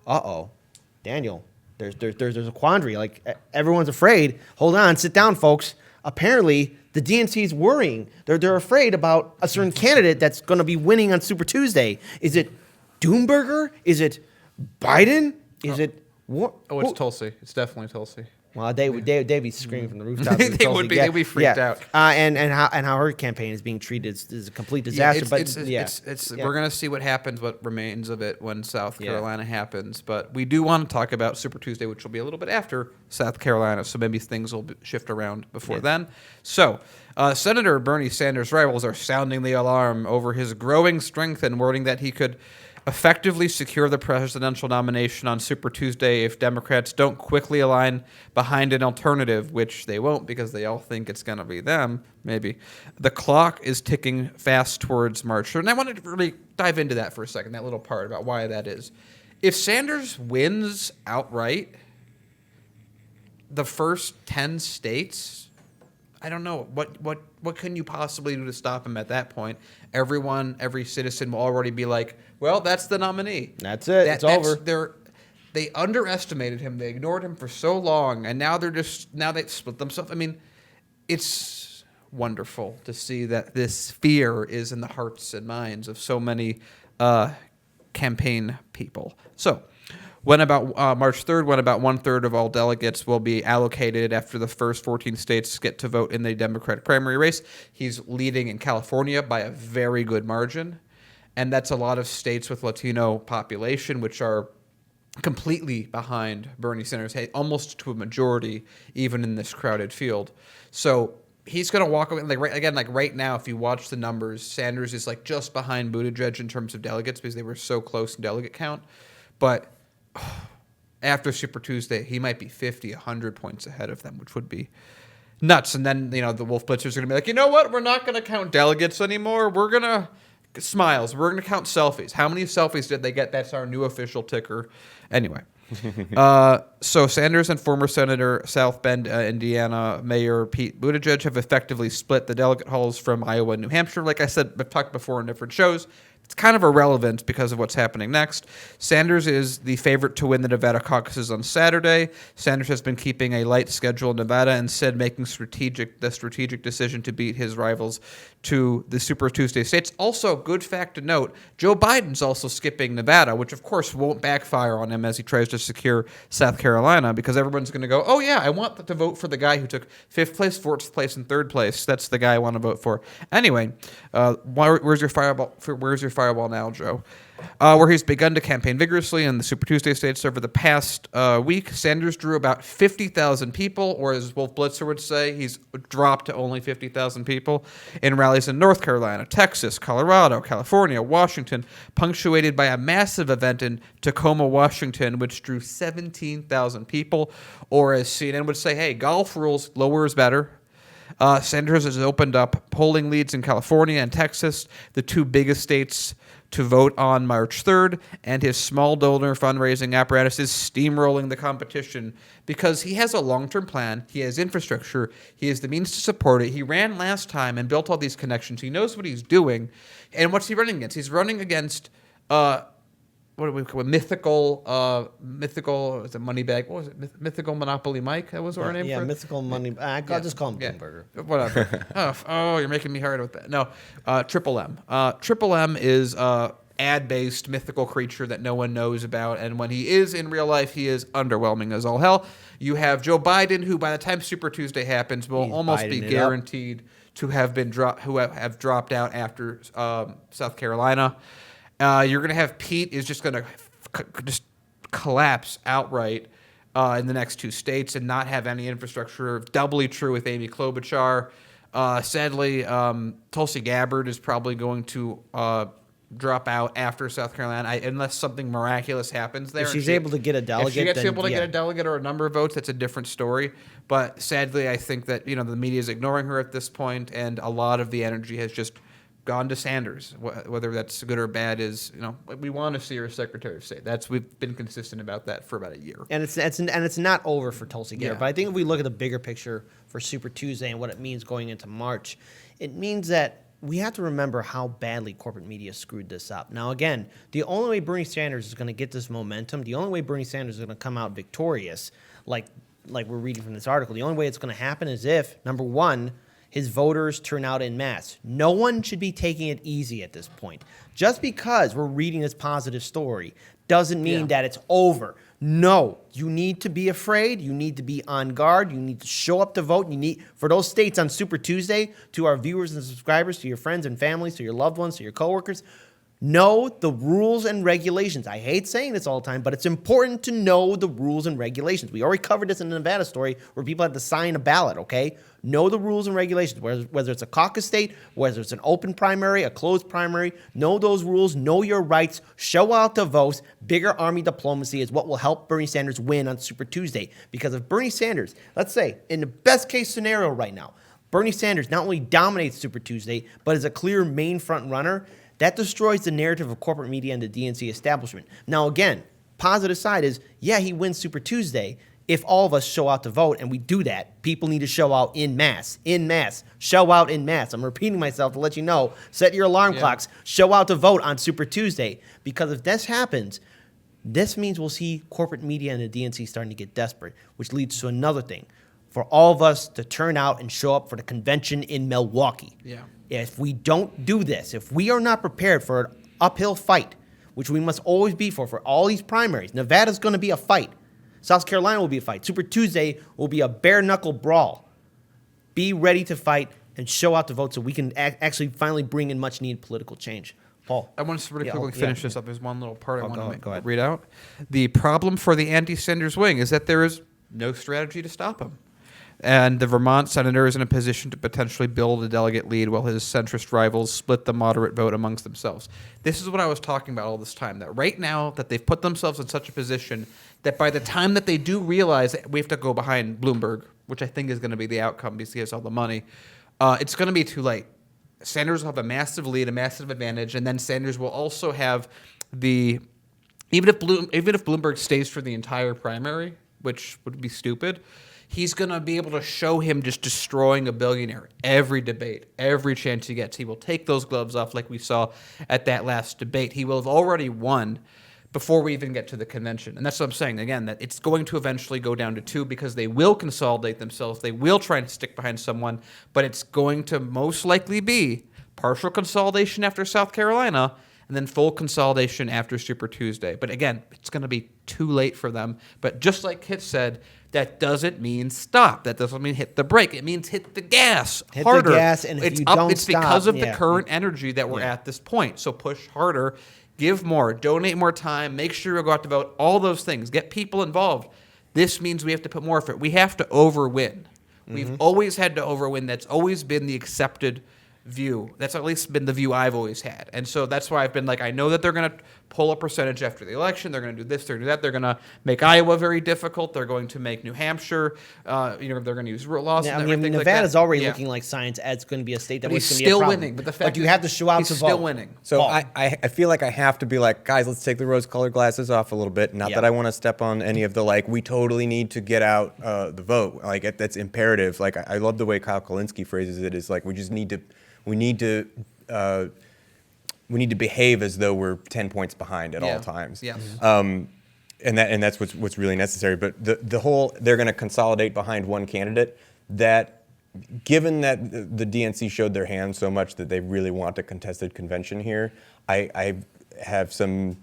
uh-oh, Daniel, there's a quandary. Like, everyone's afraid. Hold on, sit down, folks. Apparently, the DNC is worrying. They're afraid about a certain candidate that's going to be winning on Super Tuesday. Is it Doomberger? Is it Biden? Is it what? Oh, it's Tulsi. It's definitely Tulsi. Well, they'd be screaming from the rooftops. They would be. They'd be freaked out. And how her campaign is being treated is a complete disaster. We're gonna see what happens, what remains of it when South Carolina happens. But we do want to talk about Super Tuesday, which will be a little bit after South Carolina. So maybe things will shift around before then. So Senator Bernie Sanders' rivals are sounding the alarm over his growing strength and wording that he could effectively secure the presidential nomination on Super Tuesday if Democrats don't quickly align behind an alternative, which they won't because they all think it's going to be them, maybe. The clock is ticking fast towards March 3rd. And I wanted to really dive into that for a second, that little part about why that is. If Sanders wins outright the first 10 states, I don't know. What can you possibly do to stop him at that point? Every citizen will already be like, well, that's the nominee. That's it. It's over. They underestimated him. They ignored him for so long, and now they split themselves. I mean, it's wonderful to see that this fear is in the hearts and minds of so many campaign people. So, when about March 3rd, when about 1/3 of all delegates will be allocated after the first 14 states get to vote in the Democratic primary race, he's leading in California by a very good margin. And that's a lot of states with Latino population, which are completely behind Bernie Sanders, almost to a majority, even in this crowded field. So he's going to walk away. Right now, if you watch the numbers, Sanders is just behind Buttigieg in terms of delegates because they were so close in delegate count. But after Super Tuesday, he might be 50, 100 points ahead of them, which would be nuts. And then, the Wolf Blitzers are going to be like, you know what? We're not going to count delegates anymore. We're going to smiles. We're going to count selfies. How many selfies did they get? That's our new official ticker. Anyway. So Sanders and former Senator South Bend, Indiana Mayor Pete Buttigieg have effectively split the delegate hauls from Iowa and New Hampshire. Like I said, I've talked before in different shows. It's kind of irrelevant because of what's happening next. Sanders is the favorite to win the Nevada caucuses on Saturday. Sanders has been keeping a light schedule in Nevada, instead making the strategic decision to beat his rivals to the Super Tuesday states. Also, good fact to note, Joe Biden's also skipping Nevada, which of course won't backfire on him as he tries to secure South Carolina, because everyone's going to go, oh yeah, I want to vote for the guy who took 5th place, 4th place, and 3rd place. That's the guy I want to vote for. Anyway, where's your fireball? Where's your fireball now, Joe? Where he's begun to campaign vigorously in the Super Tuesday states over the past week. Sanders drew about 50,000 people, or as Wolf Blitzer would say, he's dropped to only 50,000 people in rallies in North Carolina, Texas, Colorado, California, Washington, punctuated by a massive event in Tacoma, Washington, which drew 17,000 people, or as CNN would say, hey, golf rules, lower is better. Sanders has opened up polling leads in California and Texas, the two biggest states to vote on March 3rd, and his small donor fundraising apparatus is steamrolling the competition because he has a long-term plan, he has infrastructure, he has the means to support it. He ran last time and built all these connections. He knows what he's doing. And what's he running against? He's running against what do we call it? Mythical, is it Moneybag? What was it? Mythical Monopoly Mike? That was our name for it? Yeah, Mythical Money. I'll just call him Doomberger. Whatever. oh, you're making me hard with that. No, Triple M. Triple M is ad-based mythical creature that no one knows about, and when he is in real life, he is underwhelming as all hell. You have Joe Biden, who by the time Super Tuesday happens will almost be guaranteed to have been have dropped out after South Carolina. You're going to have Pete is just going to just collapse outright in the next two states and not have any infrastructure. Doubly true with Amy Klobuchar. Sadly, Tulsi Gabbard is probably going to drop out after South Carolina unless something miraculous happens there. If she's able to get a delegate. If she gets able to get a delegate or a number of votes, that's a different story. But sadly, I think that the media is ignoring her at this point, and a lot of the energy has just gone to Sanders. Whether that's good or bad is, we want to see her as Secretary of State. We've been consistent about that for about a year. And it's not over for Tulsi Gabbard. Yeah. But I think if we look at the bigger picture for Super Tuesday and what it means going into March, it means that we have to remember how badly corporate media screwed this up. Now, again, the only way Bernie Sanders is going to get this momentum, the only way Bernie Sanders is going to come out victorious, like we're reading from this article, the only way it's going to happen is if, number one, his voters turn out en masse. No one should be taking it easy at this point. Just because we're reading this positive story doesn't mean that it's over. No, you need to be afraid. You need to be on guard. You need to show up to vote. You need, for those states on Super Tuesday, to our viewers and subscribers, to your friends and families, to your loved ones, to your coworkers, know the rules and regulations. I hate saying this all the time, but it's important to know the rules and regulations. We already covered this in the Nevada story where people had to sign a ballot, okay? Know the rules and regulations, whether it's a caucus state, whether it's an open primary, a closed primary. Know those rules, know your rights, show out to votes. Bigger army diplomacy is what will help Bernie Sanders win on Super Tuesday. Because if Bernie Sanders, let's say, in the best case scenario right now, Bernie Sanders not only dominates Super Tuesday, but is a clear main front runner, that destroys the narrative of corporate media and the DNC establishment. Now, again, positive side is, yeah, he wins Super Tuesday if all of us show out to vote, and we do that. People need to show out en masse, show out en masse. I'm repeating myself to let you know, set your alarm clocks, show out to vote on Super Tuesday, because if this happens, this means we'll see corporate media and the DNC starting to get desperate, which leads to another thing. For all of us to turn out and show up for the convention in Milwaukee. Yeah. If we don't do this, if we are not prepared for an uphill fight, which we must always be for all these primaries, Nevada's going to be a fight. South Carolina will be a fight. Super Tuesday will be a bare-knuckle brawl. Be ready to fight and show out to vote so we can actually finally bring in much-needed political change. Paul. I want to really quickly finish this up. There's one little part I want to read out. The problem for the anti-Sanders wing is that there is no strategy to stop him. And the Vermont senator is in a position to potentially build a delegate lead while his centrist rivals split the moderate vote amongst themselves. This is what I was talking about all this time, that right now that they've put themselves in such a position that by the time that they do realize that we have to go behind Bloomberg, which I think is going to be the outcome because he has all the money, it's going to be too late. Sanders will have a massive lead, a massive advantage, and then Sanders will also have the even if Bloomberg stays for the entire primary, which would be stupid, he's going to be able to show him just destroying a billionaire every debate, every chance he gets. He will take those gloves off like we saw at that last debate. He will have already won before we even get to the convention. And that's what I'm saying, again, that it's going to eventually go down to 2 because they will consolidate themselves. They will try and stick behind someone, but it's going to most likely be partial consolidation after South Carolina and then full consolidation after Super Tuesday. But again, it's going to be too late for them. But just like Kit said, that doesn't mean stop. That doesn't mean hit the brake. It means hit the gas harder. Hit the gas, and if you don't it's stop, because of the current energy that we're at this point. So push harder, give more, donate more time, make sure you go out to vote, all those things. Get people involved. This means we have to put more effort. We have to overwin. We've always had to overwin. That's always been the accepted view. That's at least been the view I've always had. And so that's why I've been like, I know that they're going to pull a percentage after the election. They're going to do this, they're going to do that. They're going to make Iowa very difficult. They're going to make New Hampshire, they're going to use laws and everything like that. Nevada's already looking like science as going to be a state that was going to be a still problem. winning. But the fact you have to show out to vote. He's still winning. So I feel like I have to be like, guys, let's take the rose-colored glasses off a little bit. Not that I want to step on any of the, like, we totally need to get out the vote. Like, that's imperative. Like, I love the way Kyle Kulinski phrases it. Is like, we need to behave as though we're 10 points behind at all times. Yes. And that's what's really necessary. But the whole, they're going to consolidate behind one candidate. That, given that the DNC showed their hand so much that they really want a contested convention here, I have some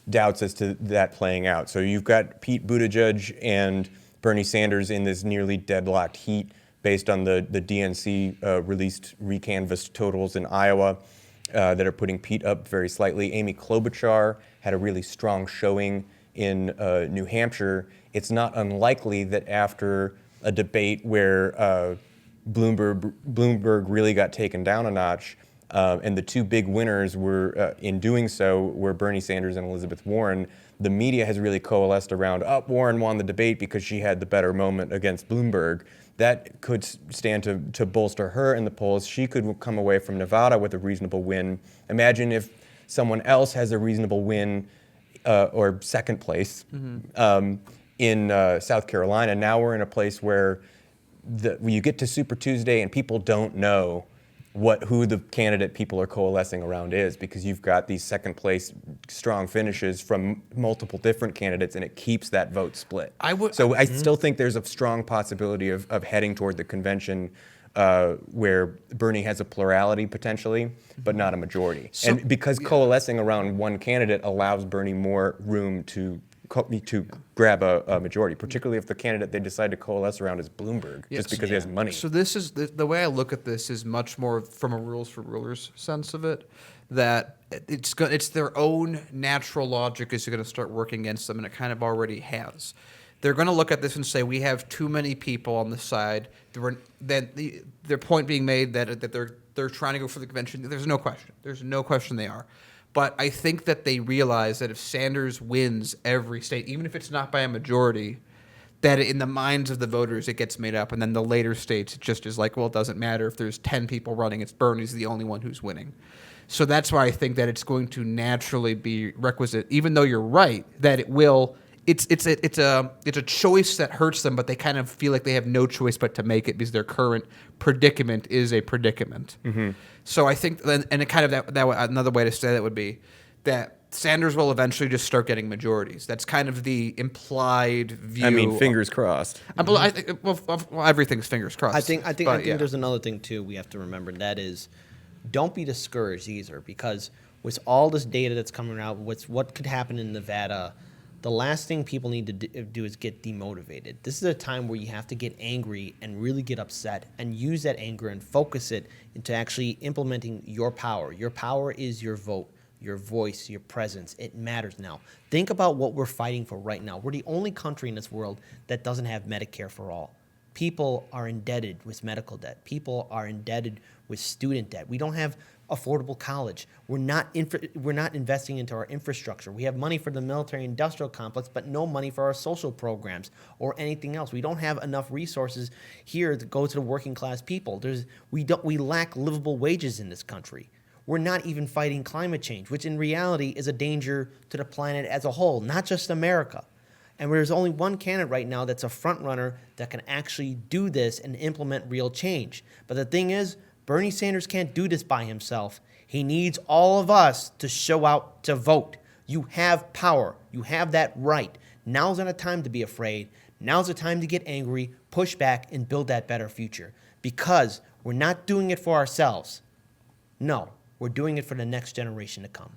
doubts as to that playing out. So you've got Pete Buttigieg and Bernie Sanders in this nearly deadlocked heat based on the DNC released recanvassed totals in Iowa that are putting Pete up very slightly. Amy Klobuchar had a really strong showing in New Hampshire. It's not unlikely that after a debate where Bloomberg really got taken down a notch, and the two big winners were, in doing so, were Bernie Sanders and Elizabeth Warren, the media has really coalesced around, Warren won the debate because she had the better moment against Bloomberg. That could stand to bolster her in the polls. She could come away from Nevada with a reasonable win. Imagine if someone else has a reasonable win or second place in South Carolina. Now we're in a place where you get to Super Tuesday and people don't know who the candidate people are coalescing around is, because you've got these second place strong finishes from multiple different candidates, and it keeps that vote split. So I still think there's a strong possibility of heading toward the convention where Bernie has a plurality potentially, but not a majority. And because coalescing around one candidate allows Bernie more room to grab a majority, particularly if the candidate they decide to coalesce around is Bloomberg, just because he has money. So this is the way I look at this is much more from a rules for rulers sense of it, that it's their own natural logic is going to start working against them, and it kind of already has. They're going to look at this and say we have too many people on the side. Their point being made that they're trying to go for the convention. There's no question. There's no question they are. But I think that they realize that if Sanders wins every state, even if it's not by a majority, that in the minds of the voters it gets made up. And then the later states, it just is like, well, it doesn't matter if there's 10 people running. It's Bernie's the only one who's winning. So that's why I think that it's going to naturally be requisite, even though you're right, that it will. It's a choice that hurts them, but they kind of feel like they have no choice but to make it because their current predicament is a predicament. Mm-hmm. So I think, and it kind of that another way to say that would be that Sanders will eventually just start getting majorities. That's kind of the implied view. I mean, fingers crossed. I think, well, everything's fingers crossed. I think there's another thing too we have to remember, and that is, don't be discouraged either, because with all this data that's coming out, what could happen in Nevada. The last thing people need to do is get demotivated. This is a time where you have to get angry and really get upset and use that anger and focus it into actually implementing your power. Your power is your vote, your voice, your presence. It matters now. Think about what we're fighting for right now. We're the only country in this world that doesn't have Medicare for all. People are indebted with medical debt. People are indebted with student debt. We don't have affordable college. We're not investing into our infrastructure. We have money for the military-industrial complex, but no money for our social programs or anything else. We don't have enough resources here to go to the working-class people. We lack livable wages in this country. We're not even fighting climate change, which in reality is a danger to the planet as a whole, not just America. And there's only one candidate right now that's a front runner that can actually do this and implement real change. But the thing is, Bernie Sanders can't do this by himself. He needs all of us to show out to vote. You have power. You have that right. Now's not a time to be afraid. Now's the time to get angry, push back, and build that better future. Because we're not doing it for ourselves. No, we're doing it for the next generation to come.